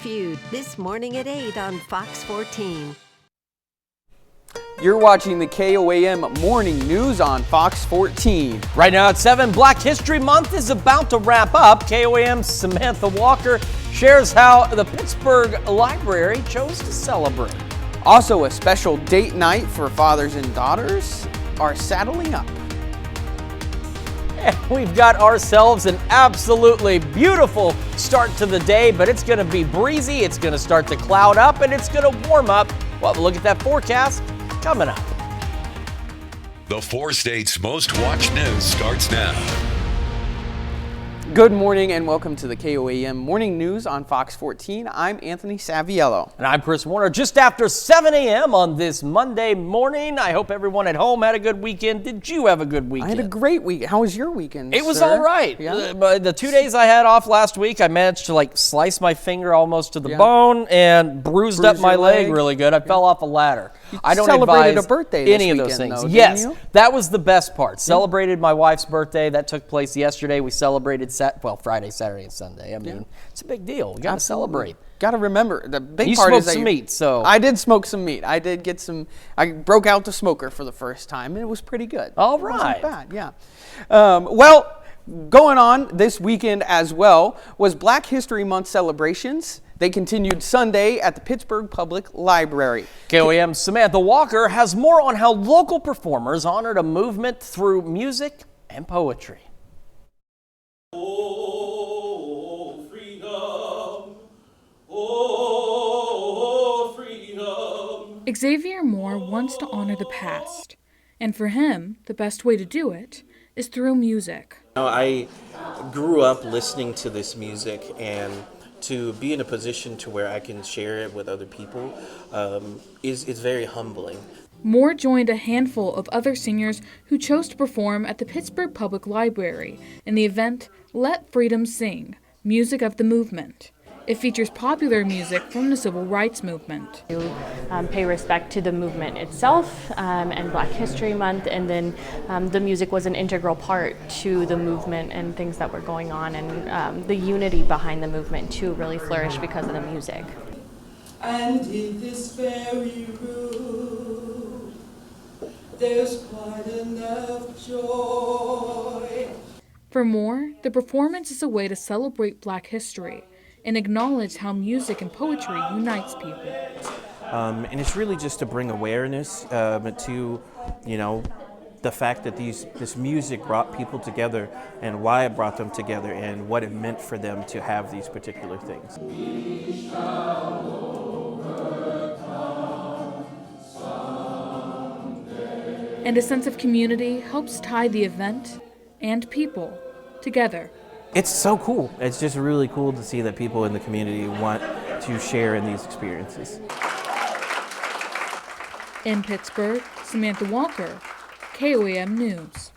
Feud this morning at 8 on Fox 14. You're watching the KOAM Morning News on Fox 14. Right now at 7, Black History Month is about to wrap up. KOAM's Samantha Walker shares how the Pittsburgh Library chose to celebrate. Also, a special date night for fathers and daughters are saddling up. And we've got ourselves an absolutely beautiful start to the day, but it's going to be breezy, it's going to start to cloud up, and it's going to warm up. Well, look at that forecast coming up. The 4 states' most watched news starts now. Good morning and welcome to the KOAM Morning News on Fox 14. I'm Anthony Saviello. And I'm Chris Warner. Just after 7 a.m. on this Monday morning. I hope everyone at home had a good weekend. Did you have a good weekend? I had a great week. How was your weekend, It was sir? all right. Yeah? The 2 days I had off last week, I managed to slice my finger almost to the bone and bruised up my leg really good. I fell off a ladder. I don't celebrated advise a birthday this any of those weekend, things. though, Yes, didn't you? that was the best part. Celebrated my wife's birthday. That took place yesterday. We celebrated Friday, Saturday, and Sunday. I mean, it's a big deal. We got to celebrate. Got to remember, the big You part smoked is some meat, so. I did smoke some meat. I did get some. I broke out the smoker for the first time, and it was pretty good. All It wasn't right. bad, yeah. Well, going on this weekend as well was Black History Month celebrations. They continued Sunday at the Pittsburgh Public Library. KOAM's Samantha Walker has more on how local performers honored a movement through music and poetry. Oh, freedom. Oh, freedom. Xavier Moore wants to honor the past, and for him, the best way to do it is through music. I grew up listening to this music, and to be in a position to where I can share it with other people is very humbling. Moore joined a handful of other singers who chose to perform at the Pittsburgh Public Library in the event Let Freedom Sing, Music of the Movement. It features popular music from the Civil Rights Movement. Pay respect to the movement itself and Black History Month, and then the music was an integral part to the movement and things that were going on, and the unity behind the movement too really flourished because of the music. And in this very room, there's quite enough joy. For Moore, the performance is a way to celebrate Black history and acknowledge how music and poetry unites people. And it's really just to bring awareness to, the fact that this music brought people together and why it brought them together and what it meant for them to have these particular things. And a sense of community helps tie the event and people together. It's so cool. It's just really cool to see that people in the community want to share in these experiences. In Pittsburgh, Samantha Walker, KOAM News.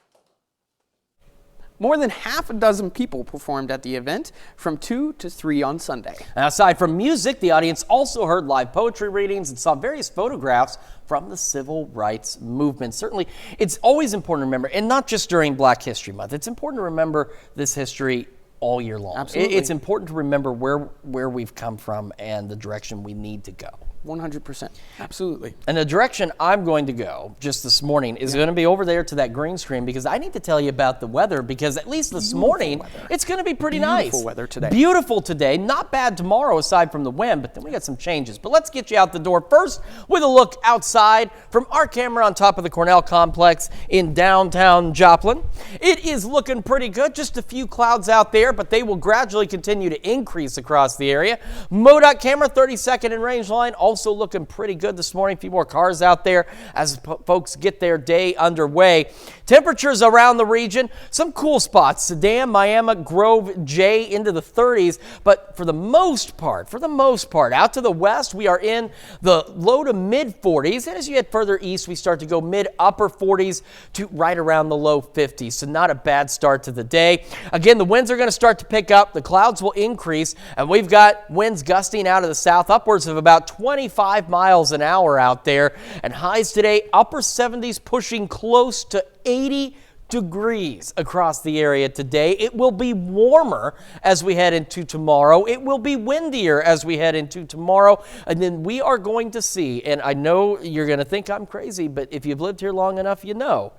More than half a dozen people performed at the event from 2 to 3 on Sunday. And aside from music, the audience also heard live poetry readings and saw various photographs from the Civil Rights Movement. Certainly, it's always important to remember, and not just during Black History Month, it's important to remember this history all year long. Absolutely. It's important to remember where we've come from and the direction we need to go. 100%. Absolutely. And the direction I'm going to go just this morning is going to be over there to that green screen, because I need to tell you about the weather, because at least this morning it's going to be pretty nice. Beautiful weather today. Beautiful today. Not bad tomorrow aside from the wind, but then we got some changes. But let's get you out the door first with a look outside from our camera on top of the Cornell complex in downtown Joplin. It is looking pretty good. Just a few clouds out there, but they will gradually continue to increase across the area. MoDOT camera 32nd and range line also looking pretty good this morning. A few more cars out there as folks get their day underway. Temperatures around the region, some cool spots. Sedan, Miami, Grove, Jay into the 30s. But for the most part, out to the west, we are in the low to mid 40s. And as you head further east, we start to go mid upper 40s to right around the low 50s. So not a bad start to the day. Again, the winds are going to start to pick up. The clouds will increase. And we've got winds gusting out of the south upwards of about 25 miles an hour out there. And highs today, upper 70s, pushing close to 82 degrees across the area today. It will be warmer as we head into tomorrow. It will be windier as we head into tomorrow. And then we are going to see, and I know you're going to think I'm crazy, but if you've lived here long enough, you know,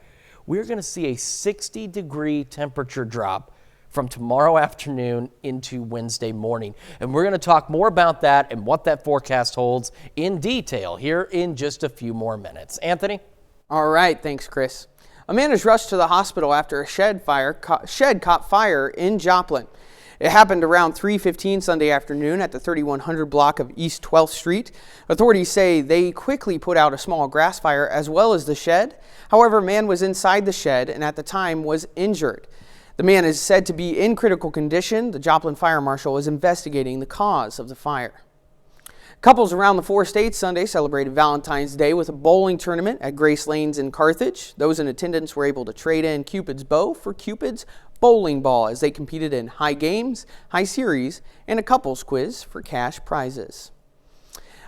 we're going to see a 60-degree temperature drop from tomorrow afternoon into Wednesday morning. And we're going to talk more about that and what that forecast holds in detail here in just a few more minutes. Anthony? All right, thanks, Chris. A man is rushed to the hospital after a shed caught fire in Joplin. It happened around 3:15 Sunday afternoon at the 3100 block of East 12th Street. Authorities say they quickly put out a small grass fire as well as the shed. However, a man was inside the shed and at the time was injured. The man is said to be in critical condition. The Joplin Fire Marshal is investigating the cause of the fire. Couples around the 4 states Sunday celebrated Valentine's Day with a bowling tournament at Grace Lanes in Carthage. Those in attendance were able to trade in Cupid's bow for Cupid's bowling ball as they competed in high games, high series, and a couples quiz for cash prizes.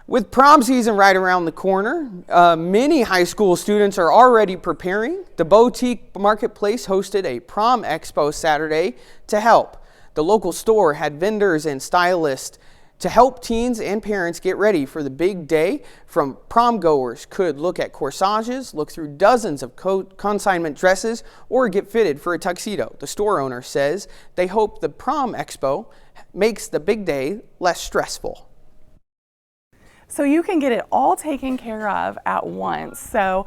With prom season right around the corner, many high school students are already preparing. The Boutique Marketplace hosted a prom expo Saturday to help. The local store had vendors and stylists to help teens and parents get ready for the big day. From prom goers could look at corsages, look through dozens of consignment dresses, or get fitted for a tuxedo. The store owner says they hope the prom expo makes the big day less stressful. So you can get it all taken care of at once. So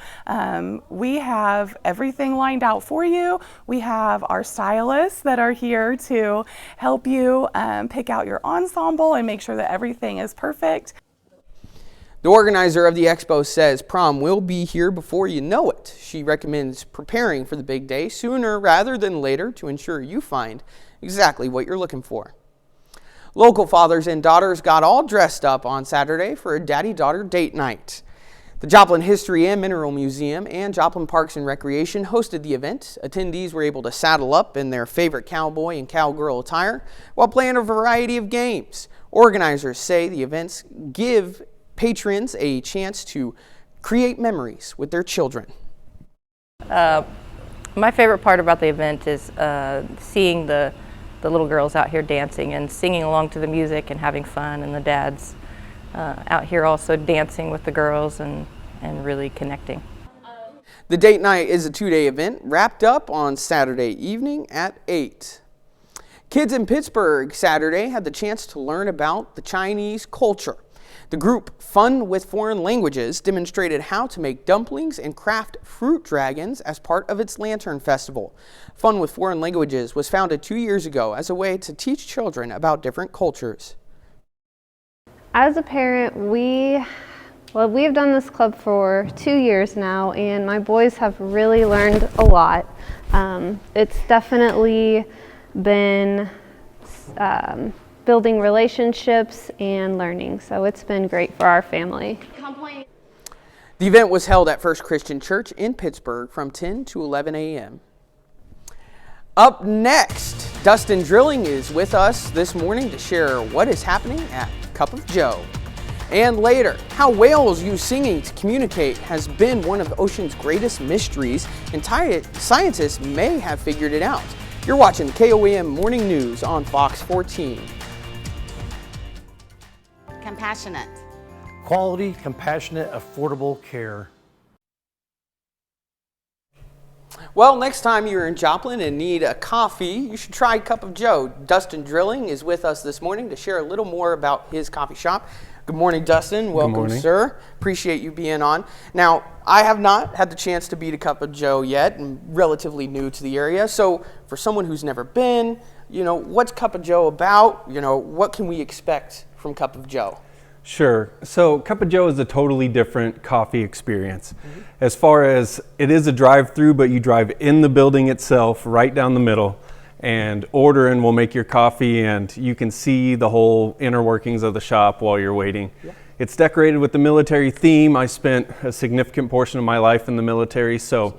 we have everything lined out for you. We have our stylists that are here to help you pick out your ensemble and make sure that everything is perfect. The organizer of the expo says prom will be here before you know it. She recommends preparing for the big day sooner rather than later to ensure you find exactly what you're looking for. Local fathers and daughters got all dressed up on Saturday for a daddy-daughter date night. The Joplin History and Mineral Museum and Joplin Parks and Recreation hosted the event. Attendees were able to saddle up in their favorite cowboy and cowgirl attire while playing a variety of games. Organizers say the events give patrons a chance to create memories with their children. My favorite part about the event is seeing the little girls out here dancing and singing along to the music and having fun, and the dads out here also dancing with the girls and really connecting. The date night is a 2-day event wrapped up on Saturday evening at 8. Kids in Pittsburgh Saturday had the chance to learn about the Chinese culture. The group Fun with Foreign Languages demonstrated how to make dumplings and craft fruit dragons as part of its Lantern Festival. Fun with Foreign Languages was founded 2 years ago as a way to teach children about different cultures. As a parent, we've done this club for 2 years now, and my boys have really learned a lot. It's definitely been building relationships and learning, so it's been great for our family. The event was held at First Christian Church in Pittsburgh from 10 to 11 a.m. Up next, Dustin Drilling is with us this morning to share what is happening at Cup of Joe. And later, how whales use singing to communicate has been one of the ocean's greatest mysteries, and scientists may have figured it out. You're watching KOAM Morning News on Fox 14. Compassionate. Quality, compassionate, affordable care. Well, next time you're in Joplin and need a coffee, you should try Cup of Joe. Dustin Drilling is with us this morning to share a little more about his coffee shop. Good morning, Dustin. Welcome, Good morning. Sir. Appreciate you being on. Now, I have not had the chance to beat a Cup of Joe yet. I'm relatively new to the area. So for someone who's never been, what's Cup of Joe about? What can we expect from Cup of Joe? Sure. So Cup of Joe is a totally different coffee experience. As far as it is a drive-through, but you drive in the building itself, right down the middle, and order and we'll make your coffee, and you can see the whole inner workings of the shop while you're waiting. Yeah. It's decorated with the military theme. I spent a significant portion of my life in the military, so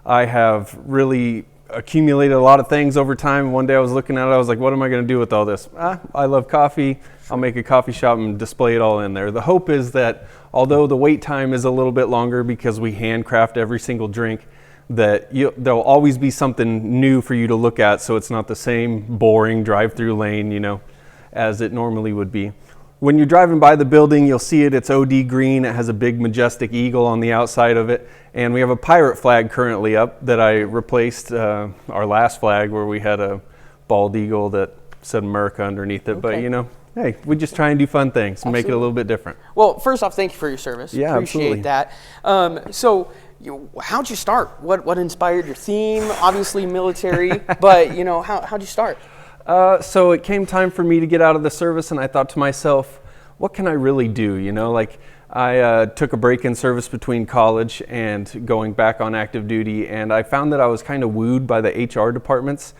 I have really accumulated a lot of things over time. One day I was looking at it, I was like, what am I going to do with all this? I love coffee. I'll make a coffee shop and display it all in there. The hope is that although the wait time is a little bit longer because we handcraft every single drink, that there'll always be something new for you to look at, so it's not the same boring drive-through lane, you know, as it normally would be. When you're driving by the building, you'll see it's OD green. It has a big majestic eagle on the outside of it. And we have a pirate flag currently up that I replaced our last flag where we had a bald eagle that said America underneath it. Okay. But, you know, hey, we just try and do fun things and make it a little bit different. Well, first off, thank you for your service. Yeah, appreciate absolutely. that. So how'd you start? What inspired your theme? Obviously military, but, you know, how'd you start? So it came time for me to get out of the service, and I thought to myself, what can I really do? You know, like I took a break in service between college and going back on active duty, and I found that I was kind of wooed by the HR departments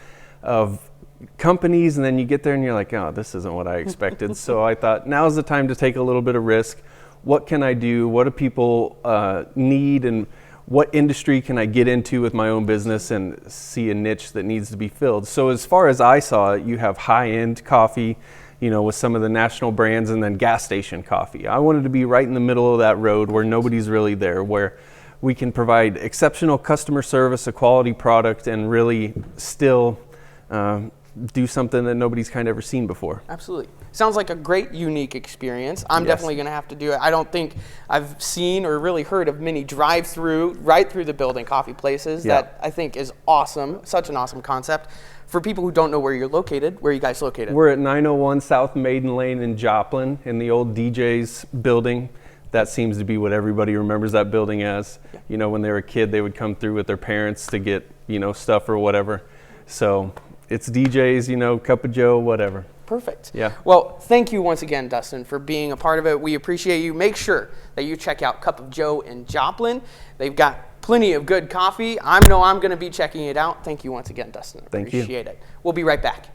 of companies, and then you get there and you're like, oh, this isn't what I expected. So I thought, now's the time to take a little bit of risk. What can I do? What do people need? And what industry can I get into with my own business and see a niche that needs to be filled? So as far as I saw it, you have high-end coffee, you know, with some of the national brands, and then gas station coffee. I wanted to be right in the middle of that road where nobody's really there, where we can provide exceptional customer service, a quality product, and really still do something that nobody's kind of ever seen before. Absolutely. Sounds like a great, unique experience. I'm Yes. definitely going to have to do it. I don't think I've seen or really heard of many drive-through, right through the building coffee places. Yeah. That I think is awesome. Such an awesome concept. For people who don't know where you're located, where are you guys located? We're at 901 South Maiden Lane in Joplin in the old DJ's building. That seems to be what everybody remembers that building as. Yeah. You know, when they were a kid, they would come through with their parents to get, you know, stuff or whatever. So it's DJ's, you know, Cup of Joe, whatever. Perfect. Yeah. Well, thank you once again, Dustin, for being a part of it. We appreciate you. Make sure that you check out Cup of Joe in Joplin. They've got plenty of good coffee. I know I'm going to be checking it out. Thank you once again, Dustin. Thank you. Appreciate it. We'll be right back.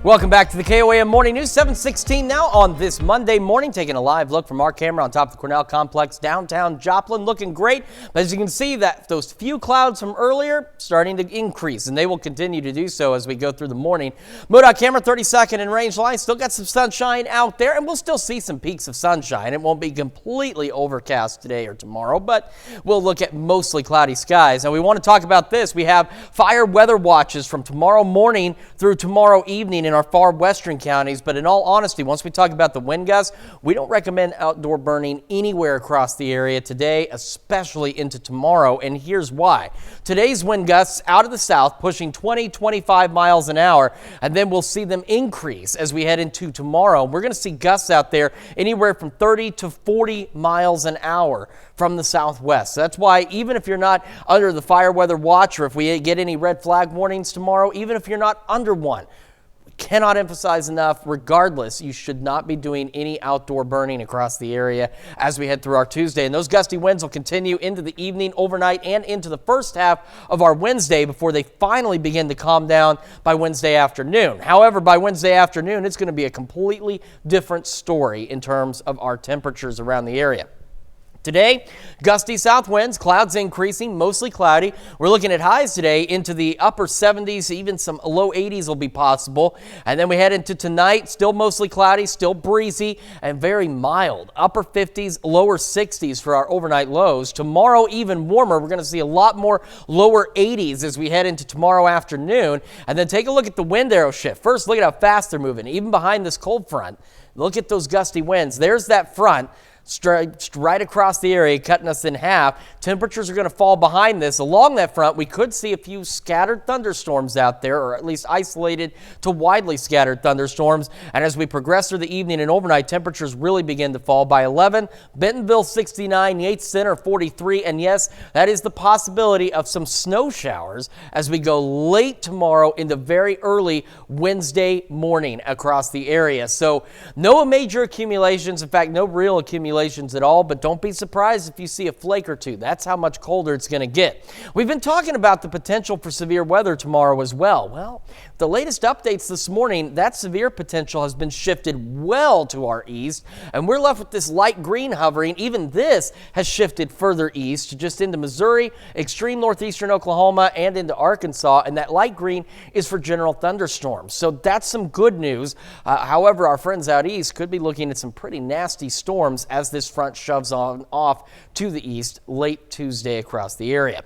Welcome back to the KOAM Morning News, 7:16 now on this Monday morning, taking a live look from our camera on top of the Cornell Complex, downtown Joplin, looking great. But as you can see, that those few clouds from earlier starting to increase, and they will continue to do so as we go through the morning. MoDOT camera, 30-second in range line, still got some sunshine out there, and we'll still see some peaks of sunshine. It won't be completely overcast today or tomorrow, but we'll look at mostly cloudy skies. Now, we want to talk about this. We have fire weather watches from tomorrow morning through tomorrow evening in our far western counties, but in all honesty, once we talk about the wind gusts, we don't recommend outdoor burning anywhere across the area today, especially into tomorrow, and here's why. Today's wind gusts out of the south pushing 20-25 miles an hour, and then we'll see them increase as we head into tomorrow. We're going to see gusts out there anywhere from 30 to 40 miles an hour from the southwest. So that's why even if you're not under the fire weather watch, or if we get any red flag warnings tomorrow, even if you're not under one, cannot emphasize enough, regardless, you should not be doing any outdoor burning across the area as we head through our Tuesday. And those gusty winds will continue into the evening, overnight, and into the first half of our Wednesday before they finally begin to calm down by Wednesday afternoon. However, by Wednesday afternoon, it's going to be a completely different story in terms of our temperatures around the area. Today, gusty south winds, clouds increasing, mostly cloudy. We're looking at highs today into the upper 70s, even some low 80s will be possible. And then we head into tonight, still mostly cloudy, still breezy, and very mild. Upper 50s, lower 60s for our overnight lows. Tomorrow, even warmer. We're going to see a lot more lower 80s as we head into tomorrow afternoon. And then take a look at the wind arrow shift. First, look at how fast they're moving, even behind this cold front. Look at those gusty winds. There's that front. Right across the area, cutting us in half. Temperatures are going to fall behind this. Along that front, we could see a few scattered thunderstorms out there, or at least isolated to widely scattered thunderstorms. And as we progress through the evening and overnight, temperatures really begin to fall. By 11, Bentonville 69, Yates Center 43, and yes, that is the possibility of some snow showers as we go late tomorrow into very early Wednesday morning across the area. So no major accumulations, in fact, no real accumulations regulations at all, but don't be surprised if you see a flake or two. That's how much colder it's going to get. We've been talking about the potential for severe weather tomorrow as well. Well, the latest updates this morning, that severe potential has been shifted well to our east, and we're left with this light green hovering. Even this has shifted further east, just into Missouri, extreme northeastern Oklahoma, and into Arkansas, and that light green is for general thunderstorms. So that's some good news. However, our friends out east could be looking at some pretty nasty storms as this front shoves on off to the east late Tuesday across the area.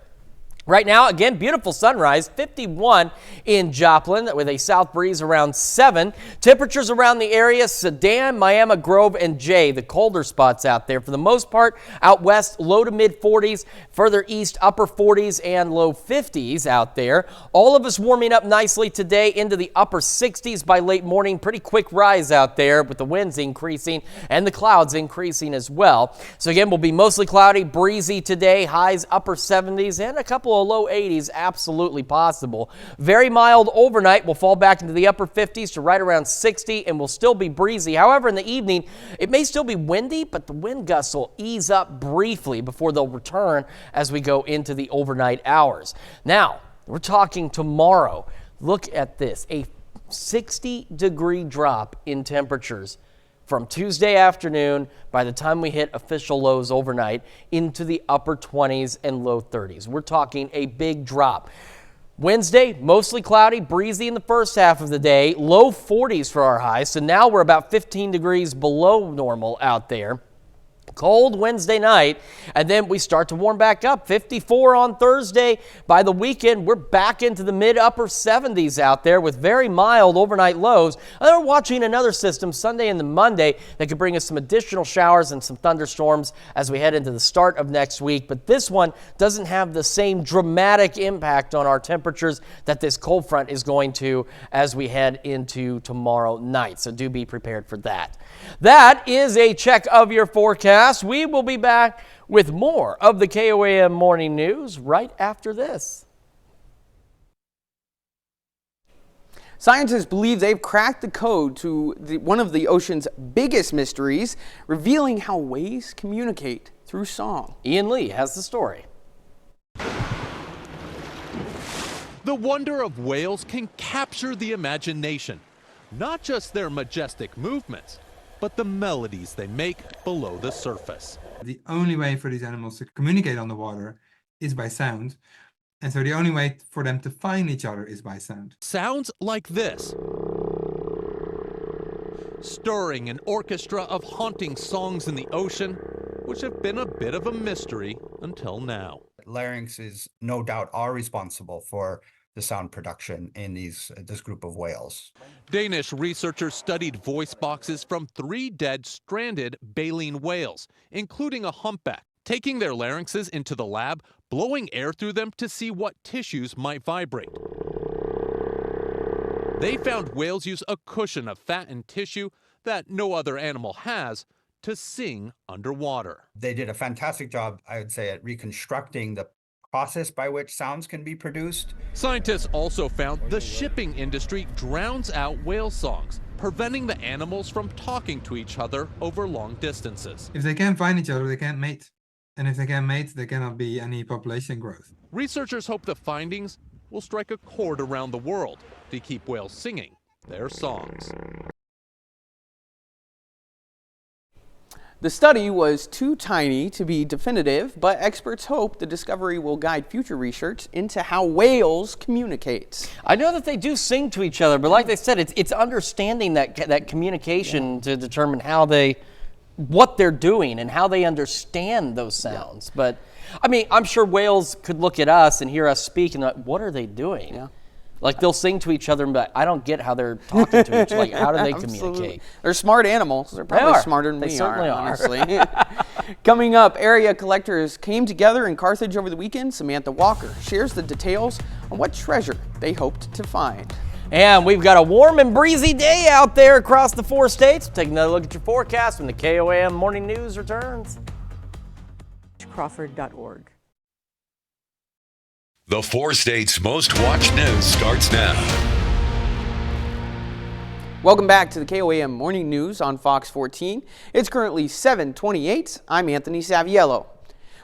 Right now, again, beautiful sunrise, 51 in Joplin with a south breeze around 7. Temperatures around the area, Sedan, Miami, Grove, and Jay, the colder spots out there. For the most part, out west, low to mid 40s, further east, upper 40s and low 50s out there. All of us warming up nicely today into the upper 60s by late morning. Pretty quick rise out there with the winds increasing and the clouds increasing as well. So again, we'll be mostly cloudy, breezy today, highs upper 70s and a couple of low 80s absolutely possible. Very mild overnight. We'll fall back into the upper 50s to right around 60 and will still be breezy. However, in the evening, it may still be windy, but the wind gusts will ease up briefly before they'll return as we go into the overnight hours. Now, we're talking tomorrow. Look at this, a 60-degree drop in temperatures from Tuesday afternoon, by the time we hit official lows overnight, into the upper 20s and low 30s. We're talking a big drop. Wednesday, mostly cloudy, breezy in the first half of the day, low 40s for our highs. So now we're about 15 degrees below normal out there. Cold Wednesday night, and then we start to warm back up. 54 on Thursday. By the weekend, we're back into the mid-upper 70s out there with very mild overnight lows. And then we're watching another system Sunday and the Monday that could bring us some additional showers and some thunderstorms as we head into the start of next week. But this one doesn't have the same dramatic impact on our temperatures that this cold front is going to as we head into tomorrow night. So do be prepared for that. That is a check of your forecast. We will be back with more of the KOAM Morning News right after this. Scientists believe they've cracked the code to one of the ocean's biggest mysteries, revealing how whales communicate through song. Ian Lee has the story. The wonder of whales can capture the imagination, not just their majestic movements, but the melodies they make below the surface. The only way for these animals to communicate on the water is by sound. And so the only way for them to find each other is by sound. Sounds like this. Stirring an orchestra of haunting songs in the ocean, which have been a bit of a mystery until now. Larynxes, no doubt, are responsible for the sound production in this group of whales. Danish researchers studied voice boxes from 3 dead stranded baleen whales, including a humpback, taking their larynxes into the lab, blowing air through them to see what tissues might vibrate. They found whales use a cushion of fat and tissue that no other animal has to sing underwater. They did a fantastic job, I would say, at reconstructing the process by which sounds can be produced. Scientists also found the shipping industry drowns out whale songs, preventing the animals from talking to each other over long distances. If they can't find each other, they can't mate. And if they can't mate, there cannot be any population growth. Researchers hope the findings will strike a chord around the world to keep whales singing their songs. The study was too tiny to be definitive, but experts hope the discovery will guide future research into how whales communicate. I know that they do sing to each other, but like they said, it's understanding that communication to determine what they're doing and how they understand those sounds. Yeah. But I mean, I'm sure whales could look at us and hear us speak and like, what are they doing? Yeah. Like they'll sing to each other and be like, I don't get how they're talking to each other. Like, how do they communicate? They're smart animals. They're probably smarter than we are, honestly. Coming up, area collectors came together in Carthage over the weekend. Samantha Walker shares the details on what treasure they hoped to find. And we've got a warm and breezy day out there across the 4 states. Take another look at your forecast when the KOAM Morning News returns. Crawford.org. The 4 states' most watched news starts now. Welcome back to the KOAM Morning News on Fox 14. It's currently 7:28. I'm Anthony Saviello.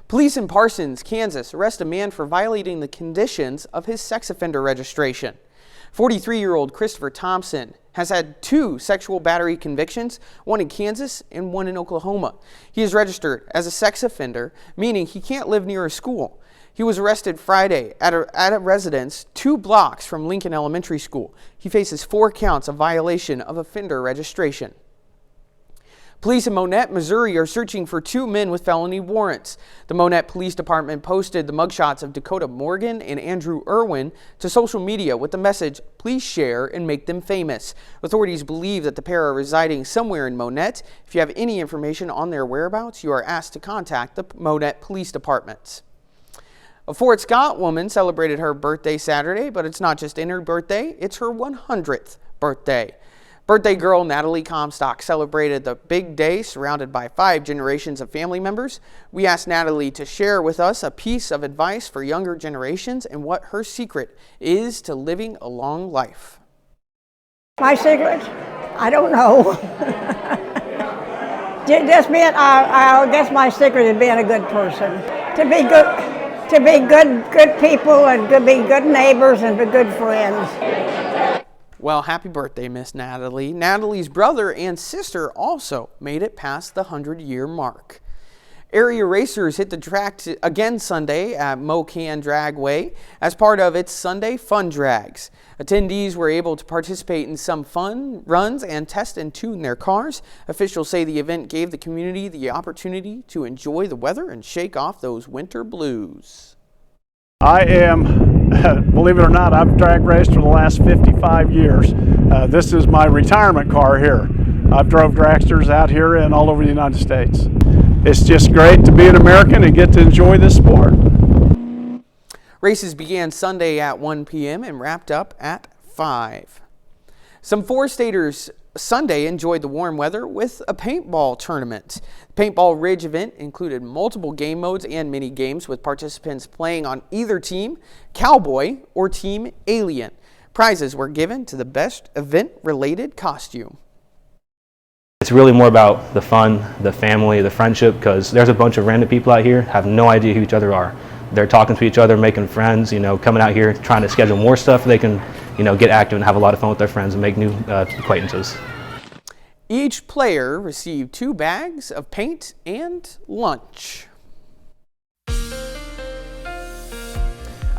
Police in Parsons, Kansas arrest a man for violating the conditions of his sex offender registration. 43-year-old Christopher Thompson has had 2 sexual battery convictions, one in Kansas and one in Oklahoma. He is registered as a sex offender, meaning he can't live near a school. He was arrested Friday at a residence 2 blocks from Lincoln Elementary School. He faces 4 counts of violation of offender registration. Police in Monette, Missouri are searching for 2 men with felony warrants. The Monette Police Department posted the mugshots of Dakota Morgan and Andrew Irwin to social media with the message, "Please share and make them famous." Authorities believe that the pair are residing somewhere in Monette. If you have any information on their whereabouts, you are asked to contact the Monette Police Department. A Fort Scott woman celebrated her birthday Saturday, but it's not just her birthday, it's her 100th birthday. Birthday girl Natalie Comstock celebrated the big day surrounded by 5 generations of family members. We asked Natalie to share with us a piece of advice for younger generations and what her secret is to living a long life. My secret? I don't know. Just being, I guess my secret is being a good person. To be good people and to be good neighbors and be good friends. Well, happy birthday, Miss Natalie. Natalie's brother and sister also made it past the 100-year mark. Area racers hit the track again Sunday at Mocan Dragway as part of its Sunday Fun Drags. Attendees were able to participate in some fun runs and test and tune their cars. Officials say the event gave the community the opportunity to enjoy the weather and shake off those winter blues. I am, believe it or not, I've drag raced for the last 55 years. This is my retirement car here. I've drove dragsters out here and all over the United States. It's just great to be an American and get to enjoy this sport. Races began Sunday at 1 p.m. and wrapped up at 5. Some 4-staters Sunday enjoyed the warm weather with a paintball tournament. The Paintball Ridge event included multiple game modes and mini games with participants playing on either Team Cowboy or Team Alien. Prizes were given to the best event-related costume. It's really more about the fun, the family, the friendship, because there's a bunch of random people out here have no idea who each other are. They're talking to each other, making friends, coming out here, trying to schedule more stuff. They can, get active and have a lot of fun with their friends and make new acquaintances. Each player received 2 bags of paint and lunch.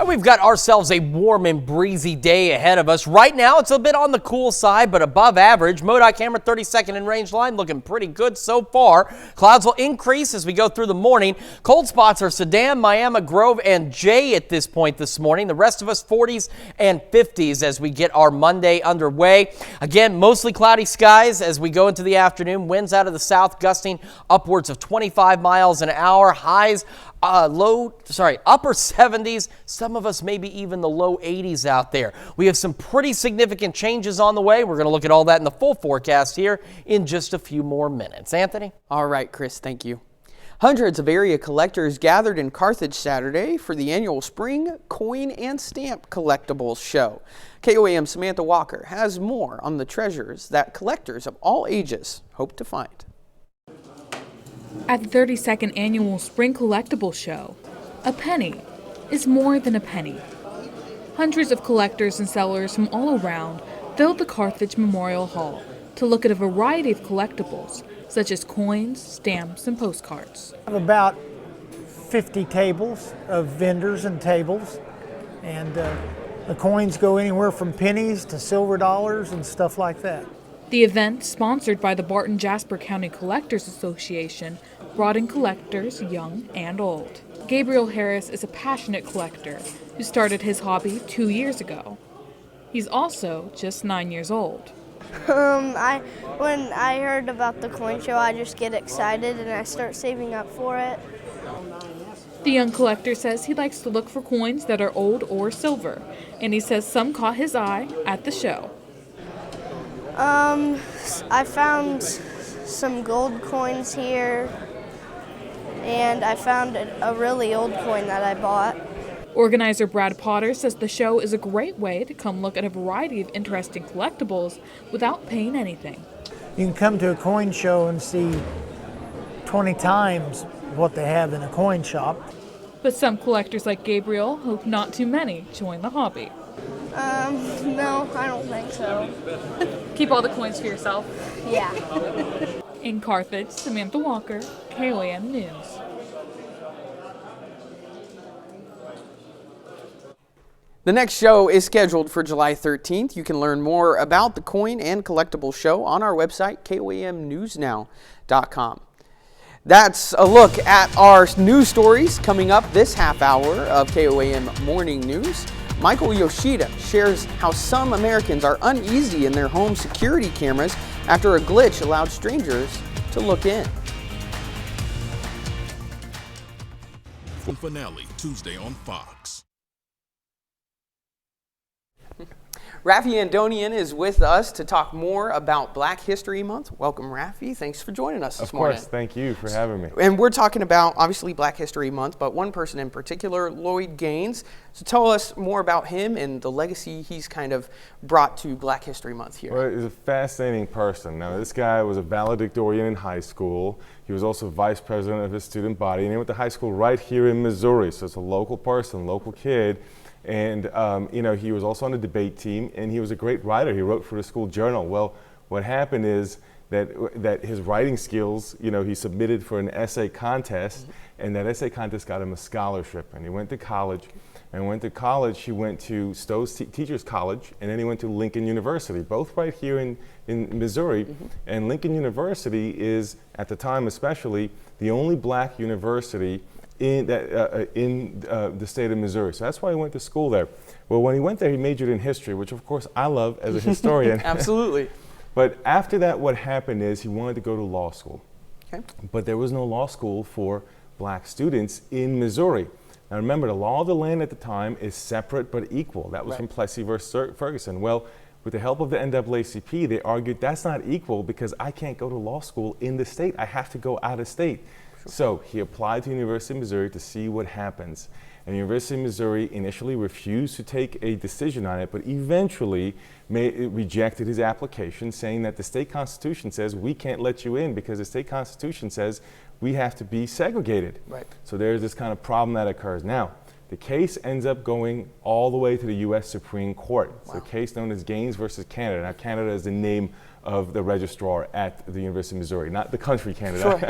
We've got ourselves a warm and breezy day ahead of us. Right now, it's a bit on the cool side, but above average. MoDOT camera 32nd and range line looking pretty good so far. Clouds will increase as we go through the morning. Cold spots are Sedan, Miami, Grove, and Jay at this point this morning. The rest of us 40s and 50s as we get our Monday underway. Again, mostly cloudy skies as we go into the afternoon. Winds out of the south gusting upwards of 25 miles an hour. Highs upper 70s, some of us maybe even the low 80s out there. We have some pretty significant changes on the way. We're going to look at all that in the full forecast here in just a few more minutes. Anthony? All right, Chris, thank you. Hundreds of area collectors gathered in Carthage Saturday for the annual Spring Coin and Stamp Collectibles Show. KOAM Samantha Walker has more on the treasures that collectors of all ages hope to find. At the 32nd Annual Spring Collectible Show, a penny is more than a penny. Hundreds of collectors and sellers from all around filled the Carthage Memorial Hall to look at a variety of collectibles, such as coins, stamps, and postcards. I have about 50 tables of vendors and tables, and the coins go anywhere from pennies to silver dollars and stuff like that. The event, sponsored by the Barton-Jasper County Collectors Association, brought in collectors young and old. Gabriel Harris is a passionate collector who started his hobby 2 years ago. He's also just 9 years old. When I heard about the coin show, I just get excited and I start saving up for it. The young collector says he likes to look for coins that are old or silver, and he says some caught his eye at the show. I found some gold coins here, and I found a really old coin that I bought. Organizer Brad Potter says the show is a great way to come look at a variety of interesting collectibles without paying anything. You can come to a coin show and see 20 times what they have in a coin shop. But some collectors like Gabriel hope not too many join the hobby. No, I don't think so. Keep all the coins for yourself? Yeah. In Carthage, Samantha Walker, KOAM News. The next show is scheduled for July 13th. You can learn more about the coin and collectible show on our website, koamnewsnow.com. That's a look at our news stories coming up this half hour of KOAM Morning News. Michael Yoshida shares how some Americans are uneasy in their home security cameras after a glitch allowed strangers to look in. Full finale Tuesday on Fox. Rafi Andonian is with us to talk more about Black History Month. Welcome, Rafi. Thanks for joining us this morning. Of course. Thank you for having me. And we're talking about, obviously, Black History Month, but one person in particular, Lloyd Gaines. So tell us more about him and the legacy he's kind of brought to Black History Month here. Well, he's a fascinating person. Now, this guy was a valedictorian in high school. He was also vice president of his student body, and he went to high school right here in Missouri. So it's a local person, local kid. And, you know, he was also on the debate team, and he was a great writer. He wrote for the school journal. Well, what happened is that his writing skills, you know, he submitted for an essay contest, and that essay contest got him a scholarship. And he went to college. And went to college, he went to Stowe's Teachers College, and then he went to Lincoln University, both right here in Missouri. And Lincoln University is, at the time especially, the only black university in the state of Missouri. So that's why he went to school there. Well, when he went there, he majored in history, which of course I love as a historian. Absolutely. But after that, what happened is he wanted to go to law school. Okay. But there was no law school for black students in Missouri. Now remember, the law of the land at the time is separate but equal. That was from Plessy versus Ferguson. Well, with the help of the NAACP, they argued that's not equal because I can't go to law school in the state. I have to go out of state. So he applied to the University of Missouri to see what happens. And the University of Missouri initially refused to take a decision on it, but eventually rejected his application, saying that the state constitution says we can't let you in because the state constitution says we have to be segregated. Right. So there's this kind of problem that occurs. Now, the case ends up going all the way to the U.S. Supreme Court. It's a case known as Gaines versus Canada. Now, Canada is the name of the registrar at the University of Missouri, not the country Canada. Sure.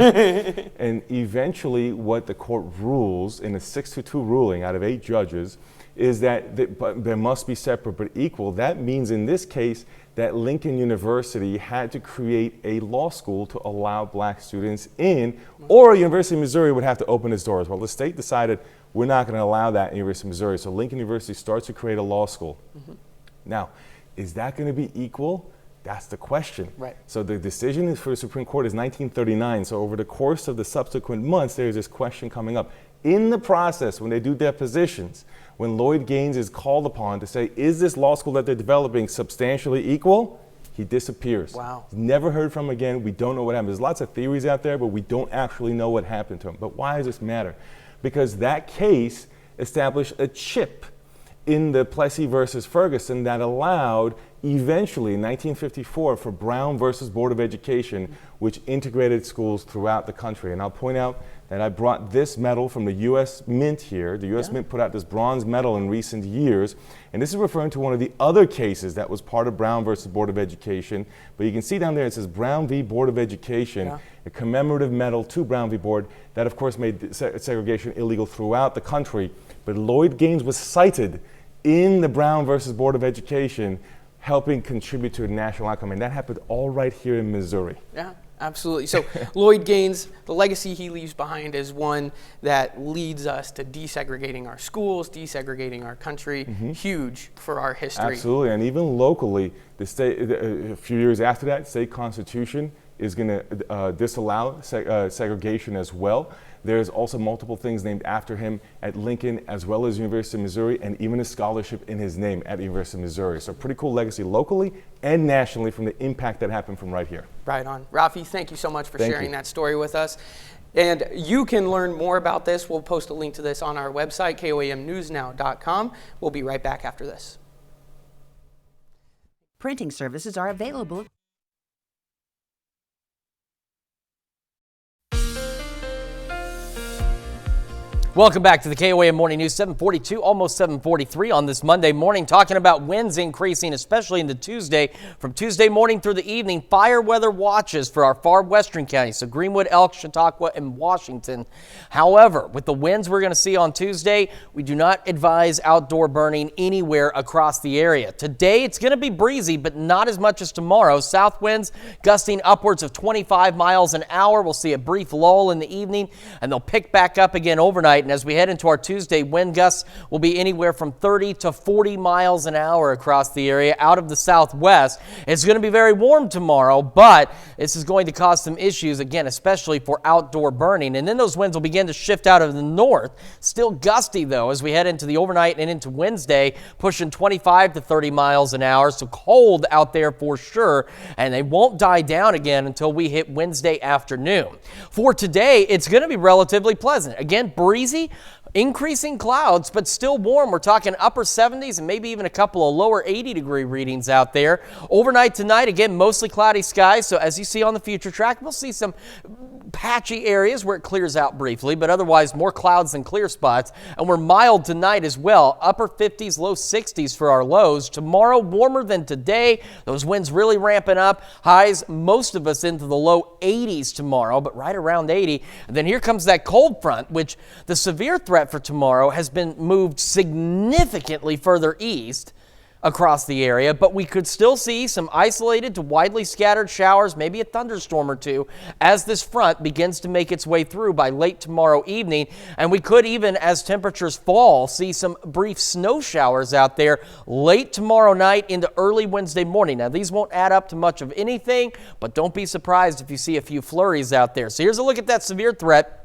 And eventually what the court rules in a 6-2 ruling out of 8 judges is that there must be separate but equal. That means in this case that Lincoln University had to create a law school to allow black students in, or University of Missouri would have to open its doors. Well, the state decided we're not going to allow that in University of Missouri, so Lincoln University starts to create a law school. Now, is that going to be equal? That's the question. Right. So the decision for the Supreme Court is 1939. So over the course of the subsequent months, there's this question coming up. In the process, when they do depositions, when Lloyd Gaines is called upon to say, is this law school that they're developing substantially equal? He disappears. Wow. He's never heard from him again. We don't know what happened. There's lots of theories out there, but we don't actually know what happened to him. But why does this matter? Because that case established a chip in the Plessy versus Ferguson that allowed eventually in 1954 for Brown versus Board of Education, which integrated schools throughout the country. And I'll point out that I brought this medal from the U.S. Mint here. The U.S. Mint put out this bronze medal in recent years. And this is referring to one of the other cases that was part of Brown versus Board of Education. But you can see down there it says Brown v. Board of Education, a commemorative medal to Brown v. Board that of course made segregation illegal throughout the country. But Lloyd Gaines was cited in the Brown versus Board of Education, helping contribute to a national outcome. And that happened all right here in Missouri. Yeah, absolutely. So Lloyd Gaines, the legacy he leaves behind is one that leads us to desegregating our schools, desegregating our country. Huge for our history. Absolutely, and even locally, the state, a few years after that, state constitution is going to disallow segregation as well. There's also multiple things named after him at Lincoln as well as University of Missouri, and even a scholarship in his name at the University of Missouri. So pretty cool legacy locally and nationally from the impact that happened from right here. Right on. Rafi, thank you so much for sharing that story with us. And you can learn more about this. We'll post a link to this on our website, koamnewsnow.com. We'll be right back after this. Printing services are available. Welcome back to the KOAM Morning News, 742, almost 743 on this Monday morning, talking about winds increasing, especially into Tuesday. From Tuesday morning through the evening, fire weather watches for our far western counties, so Greenwood, Elk, Chautauqua, and Washington. However, with the winds we're going to see on Tuesday, we do not advise outdoor burning anywhere across the area. Today, it's going to be breezy, but not as much as tomorrow. South winds gusting upwards of 25 miles an hour. We'll see a brief lull in the evening, and they'll pick back up again overnight. And as we head into our Tuesday, wind gusts will be anywhere from 30 to 40 miles an hour across the area out of the southwest. It's going to be very warm tomorrow, but this is going to cause some issues, again, especially for outdoor burning. And then those winds will begin to shift out of the north. Still gusty, though, as we head into the overnight and into Wednesday, pushing 25 to 30 miles an hour. So cold out there for sure, and they won't die down again until we hit Wednesday afternoon. For today, it's going to be relatively pleasant. Again, breezy, increasing clouds, but still warm. We're talking upper 70s and maybe even a couple of lower 80-degree readings out there. Overnight tonight, again, mostly cloudy skies. So as you see on the future track, we'll see some patchy areas where it clears out briefly, but otherwise more clouds than clear spots. And we're mild tonight as well. Upper 50s, low 60s for our lows. Tomorrow, warmer than today. Those winds really ramping up. Highs, most of us into the low 80s tomorrow, but right around 80. And then here comes that cold front, which the severe threat for tomorrow has been moved significantly further east across the area, but we could still see some isolated to widely scattered showers, maybe a thunderstorm or two, as this front begins to make its way through by late tomorrow evening. And we could even, as temperatures fall, see some brief snow showers out there late tomorrow night into early Wednesday morning. Now, these won't add up to much of anything, but don't be surprised if you see a few flurries out there. So here's a look at that severe threat.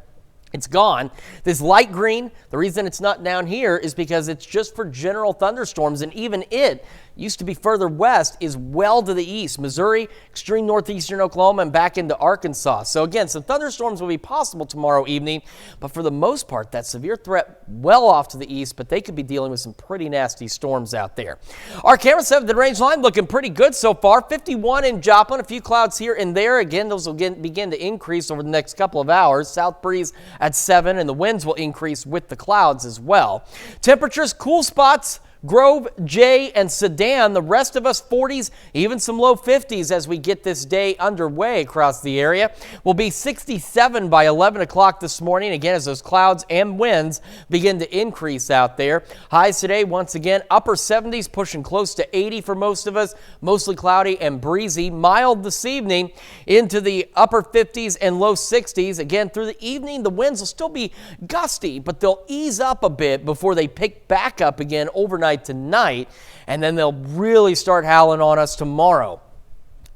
It's gone. This light green, the reason it's not down here is because it's just for general thunderstorms, and even it used to be further west, is well to the east. Missouri, extreme northeastern Oklahoma, and back into Arkansas. So again, some thunderstorms will be possible tomorrow evening, but for the most part, that severe threat well off to the east, but they could be dealing with some pretty nasty storms out there. Our camera 7 the range line looking pretty good so far. 51 in Joplin, a few clouds here and there. Again, those will begin to increase over the next couple of hours. South breeze at 7, and the winds will increase with the clouds as well. Temperatures, cool spots, Grove, Jay, and Sedan. The rest of us 40s, even some low 50s as we get this day underway across the area. Will be 67 by 11 o'clock this morning, again, as those clouds and winds begin to increase out there. Highs today, once again, upper 70s, pushing close to 80 for most of us. Mostly cloudy and breezy. Mild this evening into the upper 50s and low 60s. Again, through the evening, the winds will still be gusty, but they'll ease up a bit before they pick back up again overnight tonight, and then they'll really start howling on us tomorrow.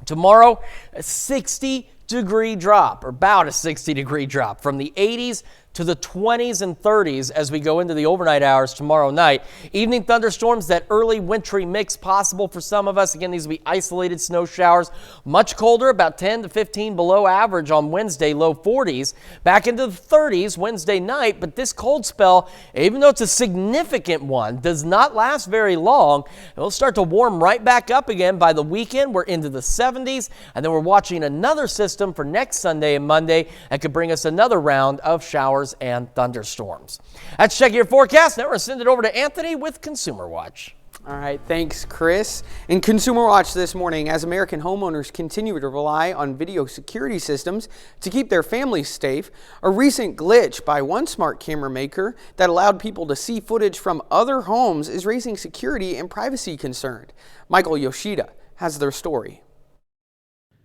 Tomorrow, a 60-degree drop, or about a 60-degree drop from the 80s to the 20s and 30s as we go into the overnight hours tomorrow night. Evening thunderstorms, that early wintry mix possible for some of us. Again, these will be isolated snow showers. Much colder, about 10 to 15 below average on Wednesday, low 40s. Back into the 30s Wednesday night, but this cold spell, even though it's a significant one, does not last very long. It'll start to warm right back up again by the weekend. We're into the 70s, and then we're watching another system for next Sunday and Monday that could bring us another round of showers and thunderstorms. Let's check your forecast. Now we're going to send it over to Anthony with Consumer Watch. All right, thanks, Chris. In Consumer Watch this morning, as American homeowners continue to rely on video security systems to keep their families safe, a recent glitch by one smart camera maker that allowed people to see footage from other homes is raising security and privacy concerns. Michael Yoshida has their story.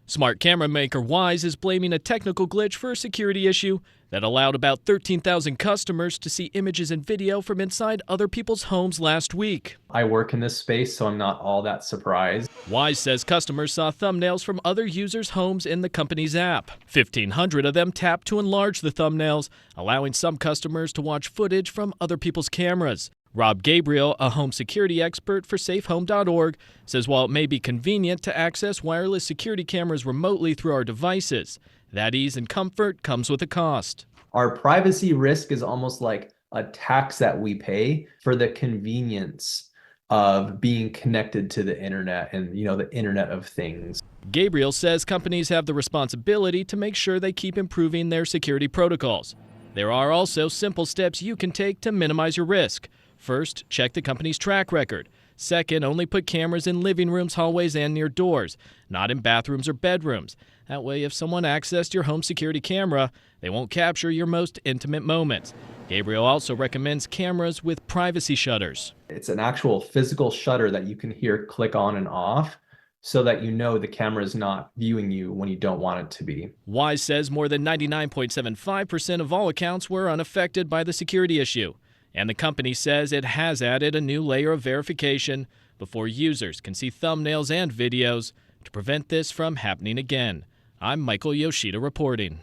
Smart camera maker Wise is blaming a technical glitch for a security issue that allowed about 13,000 customers to see images and video from inside other people's homes last week. I work in this space, so I'm not all that surprised. Wise says customers saw thumbnails from other users' homes in the company's app. 1,500 of them tapped to enlarge the thumbnails, allowing some customers to watch footage from other people's cameras. Rob Gabriel, a home security expert for SafeHome.org, says while it may be convenient to access wireless security cameras remotely through our devices, That ease and comfort comes with a cost. Our privacy risk is almost like a tax that we pay for the convenience of being connected to the internet and, the Internet of Things. Gabriel says companies have the responsibility to make sure they keep improving their security protocols. There are also simple steps you can take to minimize your risk. First, check the company's track record. Second, only put cameras in living rooms, hallways, and near doors, not in bathrooms or bedrooms. That way, if someone accessed your home security camera, they won't capture your most intimate moments. Gabriel also recommends cameras with privacy shutters. It's an actual physical shutter that you can hear click on and off so that the camera is not viewing you when you don't want it to be. Wise says more than 99.75% of all accounts were unaffected by the security issue. And the company says it has added a new layer of verification before users can see thumbnails and videos to prevent this from happening again. I'm Michael Yoshida reporting.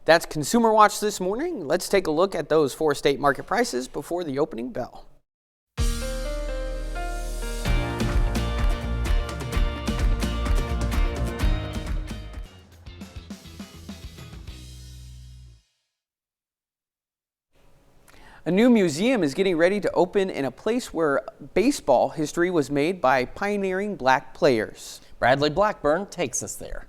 That's Consumer Watch this morning. Let's take a look at those 4 state market prices before the opening bell. A new museum is getting ready to open in a place where baseball history was made by pioneering black players. Bradley Blackburn takes us there.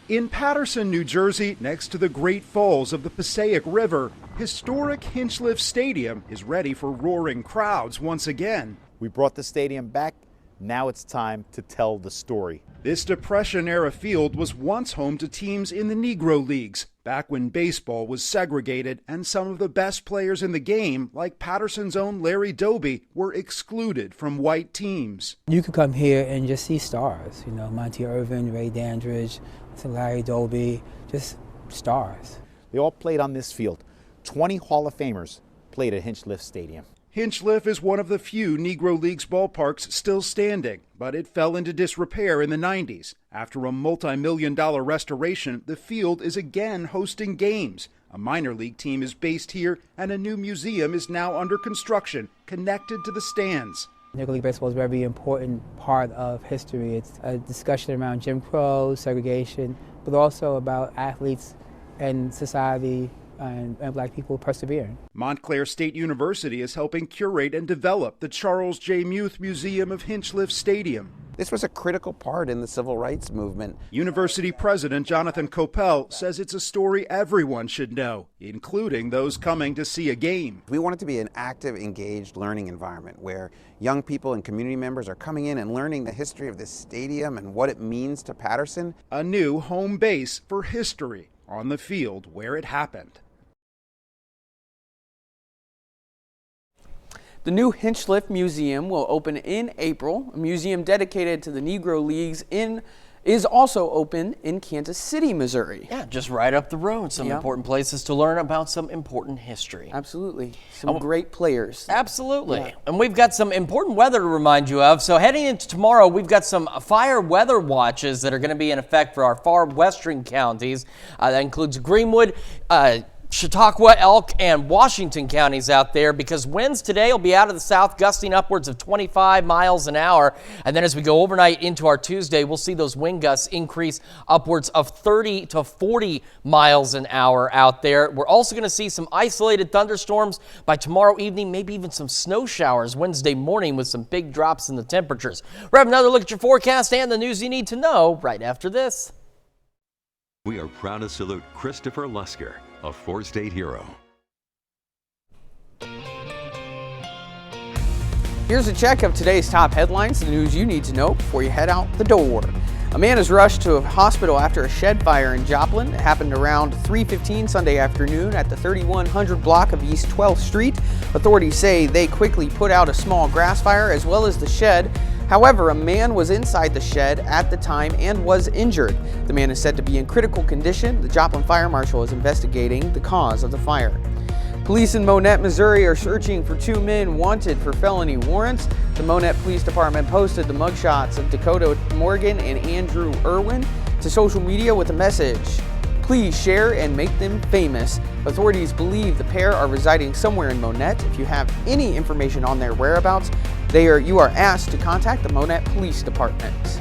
In Paterson, New Jersey, next to the Great Falls of the Passaic River, historic Hinchliffe Stadium is ready for roaring crowds once again. We brought the stadium back. Now it's time to tell the story. This Depression-era field was once home to teams in the Negro Leagues, back when baseball was segregated and some of the best players in the game, like Paterson's own Larry Doby, were excluded from white teams. You could come here and just see stars, Monty Irvin, Ray Dandridge, Larry Doby, just stars. They all played on this field. 20 Hall of Famers played at Hinchliffe Stadium. Hinchliffe is one of the few Negro Leagues ballparks still standing, but it fell into disrepair in the 90s. After a multi-million-dollar restoration, the field is again hosting games. A minor league team is based here, and a new museum is now under construction, connected to the stands. Negro League baseball is a very important part of history. It's a discussion around Jim Crow, segregation, but also about athletes and society and black people persevering. Montclair State University is helping curate and develop the Charles J. Muth Museum of Hinchliffe Stadium. This was a critical part in the civil rights movement. University President Jonathan Coppell says it's a story everyone should know, including those coming to see a game. We want it to be an active, engaged learning environment where young people and community members are coming in and learning the history of this stadium and what it means to Paterson. A new home base for history on the field where it happened. The new Hinchliffe Museum will open in April. A museum dedicated to the Negro Leagues is also open in Kansas City, Missouri. Yeah, just right up the road. Some important places to learn about some important history. Absolutely. Some great players. Absolutely. Yeah. And we've got some important weather to remind you of. So heading into tomorrow, we've got some fire weather watches that are going to be in effect for our far western counties. That includes Greenwood, Chautauqua, Elk, and Washington counties out there, because winds today will be out of the south, gusting upwards of 25 miles an hour. And then as we go overnight into our Tuesday, we'll see those wind gusts increase upwards of 30 to 40 miles an hour out there. We're also going to see some isolated thunderstorms by tomorrow evening, maybe even some snow showers Wednesday morning with some big drops in the temperatures. We'll have another look at your forecast and the news you need to know right after this. We are proud to salute Christopher Lusker, a 4-state hero. Here's a check of today's top headlines, the news you need to know before you head out the door. A man is rushed to a hospital after a shed fire in Joplin. It happened around 3:15 Sunday afternoon at the 3100 block of East 12th Street. Authorities say they quickly put out a small grass fire as well as the shed. However, a man was inside the shed at the time and was injured. The man is said to be in critical condition. The Joplin Fire Marshal is investigating the cause of the fire. Police in Monette, Missouri are searching for 2 men wanted for felony warrants. The Monette Police Department posted the mugshots of Dakota Morgan and Andrew Irwin to social media with a message: "Please share and make them famous." Authorities believe the pair are residing somewhere in Monette. If you have any information on their whereabouts, you are asked to contact the Monette Police Department.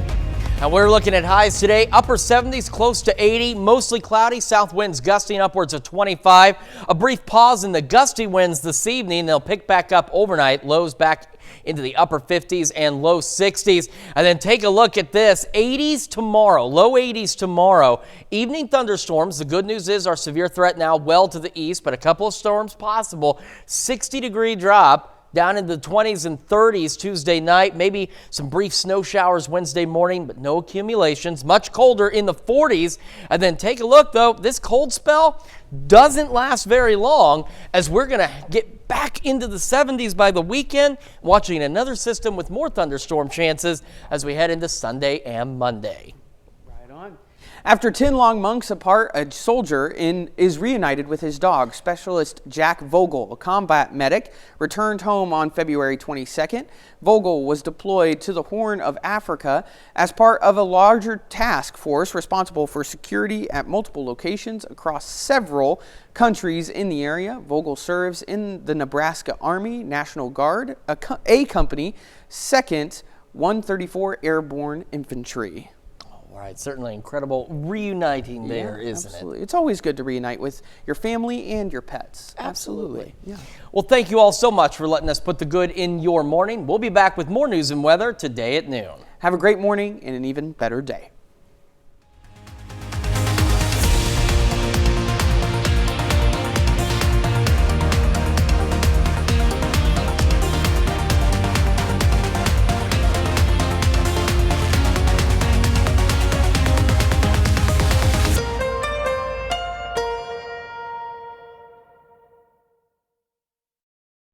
Now we're looking at highs today, upper 70s, close to 80, mostly cloudy, south winds gusting upwards of 25. A brief pause in the gusty winds this evening. They'll pick back up overnight, lows back into the upper 50s and low 60s. And then take a look at this, 80s tomorrow, low 80s tomorrow. Evening thunderstorms. The good news is our severe threat now well to the east, but a couple of storms possible. 60-degree drop. Down in the 20s and 30s Tuesday night, maybe some brief snow showers Wednesday morning, but no accumulations. Much colder in the 40s. And then take a look, though, this cold spell doesn't last very long, as we're going to get back into the 70s by the weekend, watching another system with more thunderstorm chances as we head into Sunday and Monday. After 10 long months apart, a soldier is reunited with his dog. Specialist Jack Vogel, a combat medic, returned home on February 22nd. Vogel was deployed to the Horn of Africa as part of a larger task force responsible for security at multiple locations across several countries in the area. Vogel serves in the Nebraska Army National Guard, A Company, 2nd 134 Airborne Infantry. All right, certainly incredible reuniting there, isn't it? It's always good to reunite with your family and your pets. Absolutely. Yeah. Well, thank you all so much for letting us put the good in your morning. We'll be back with more news and weather today at noon. Have a great morning and an even better day.